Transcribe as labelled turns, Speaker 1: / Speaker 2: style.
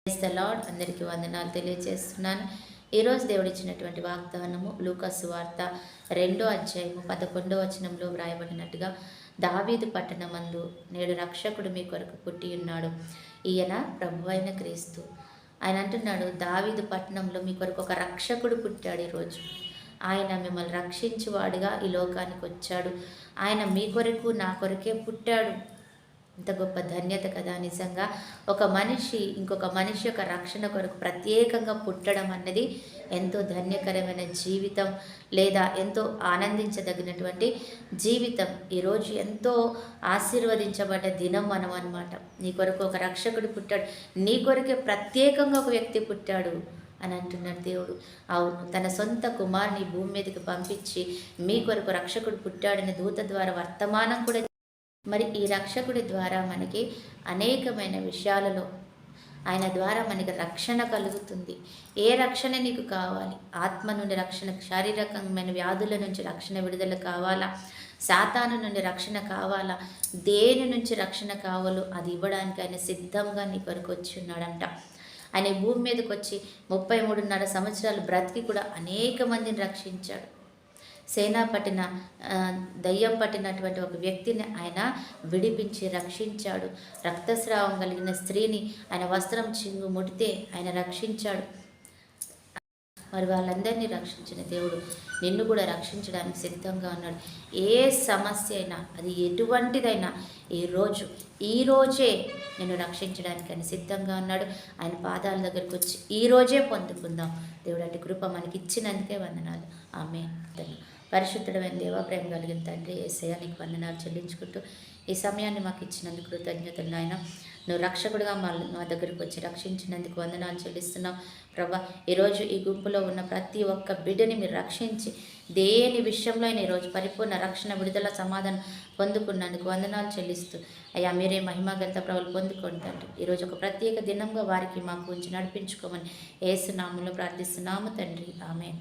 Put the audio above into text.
Speaker 1: Praise the lord. అందరికీ వందనాలు తెలియజేస్తున్నాను. ఈరోజు దేవుడు ఇచ్చినటువంటి వాగ్దానము లూకా సువార్త 2:11 వ్రాయబడినట్టుగా, దావీదు పట్టణమందు నేడు రక్షకుడు మీ కొరకు పుట్టి ఉన్నాడు, ఈయన ప్రభువైన క్రీస్తు. ఆయన అంటున్నాడు, దావీదు పట్టణంలో మీ కొరకు ఒక రక్షకుడు పుట్టాడు. ఈరోజు ఆయన మిమ్మల్ని రక్షించువాడుగా ఈ లోకానికి వచ్చాడు. ఆయన మీ కొరకు నా కొరకే పుట్టాడు. ఇంత గొప్ప ధన్యత కదా. నిజంగా ఒక మనిషి ఇంకొక మనిషి యొక్క రక్షణ కొరకు ప్రత్యేకంగా పుట్టడం అన్నది ఎంతో ధన్యకరమైన జీవితం, లేదా ఎంతో ఆనందించదగినటువంటి జీవితం. ఈరోజు ఎంతో ఆశీర్వదించబడ్డ దినం మనం అన్నమాట. నీ కొరకు ఒక రక్షకుడు పుట్టాడు, నీ కొరకే ప్రత్యేకంగా ఒక వ్యక్తి పుట్టాడు అని అంటున్నాడు దేవుడు. అవును, తన సొంత కుమారుని భూమి మీదకి పంపించి మీ కొరకు రక్షకుడు పుట్టాడని దూత ద్వారా వర్తమానం కూడా. మరి ఈ రక్షకుడి ద్వారా మనకి అనేకమైన విషయాలలో ఆయన ద్వారా మనకి రక్షణ కలుగుతుంది. ఏ రక్షణ నీకు కావాలి? ఆత్మ నుండి రక్షణ, శారీరకమైన వ్యాధుల నుంచి రక్షణ, విడుదల కావాలా? సాతాను నుండి రక్షణ కావాలా? దేని నుంచి రక్షణ కావాలో అది ఇవ్వడానికి ఆయన సిద్ధంగా నీ కొరకు వచ్చి ఉన్నాడంట. ఆయన భూమి మీదకి వచ్చి 33.5 సంవత్సరాలు బ్రతికి కూడా అనేక మందిని రక్షించాడు. సేనా పట్టిన దయ్యం పట్టినటువంటి ఒక వ్యక్తిని ఆయన విడిపించి రక్షించాడు. రక్తస్రావం కలిగిన స్త్రీని ఆయన వస్త్రం చింగు ముడితే ఆయన రక్షించాడు. మరి వాళ్ళందరినీ రక్షించిన దేవుడు నిన్ను కూడా రక్షించడానికి సిద్ధంగా ఉన్నాడు. ఏ సమస్య అయినా, అది ఎటువంటిదైనా ఈరోజే నిన్ను రక్షించడానికి ఆయన సిద్ధంగా ఉన్నాడు. ఆయన పాదాల దగ్గరికి వచ్చి ఈరోజే పొందుకుందాం. దేవుడు అటు కృప మనకి ఇచ్చినందుకే వందనాలు. ఆమేన్. పరిశుద్ధుడైన దేవా, ప్రేమ కలిగిన తండ్రి యేసయ్య, నీకు వందనాలు చెల్లించుకుంటూ ఈ సమయాన్ని మాకు ఇచ్చినందుకు కృతజ్ఞతలు నాయన. నువ్వు రక్షకుడుగా మా దగ్గరికి వచ్చి రక్షించినందుకు వందనాలు చెల్లిస్తున్నాం ప్రభా. ఈరోజు ఈ గుంపులో ఉన్న ప్రతి ఒక్క బిడ్డని మీరు రక్షించి దేని విషయంలో అయినా ఈరోజు పరిపూర్ణ రక్షణ, విడుదల, సమాధానం పొందుకున్నందుకు వందనాలు చెల్లిస్తూ అయ్యా, మీరే మహిమాగంత ప్రభులు పొందుకోండి తండ్రి. ఈరోజు ఒక ప్రత్యేక దినంగా వారికి మాకు ఉంచి నడిపించుకోమని యేసు నామములో ప్రార్థిస్తున్నాము తండ్రి. ఆమేన్.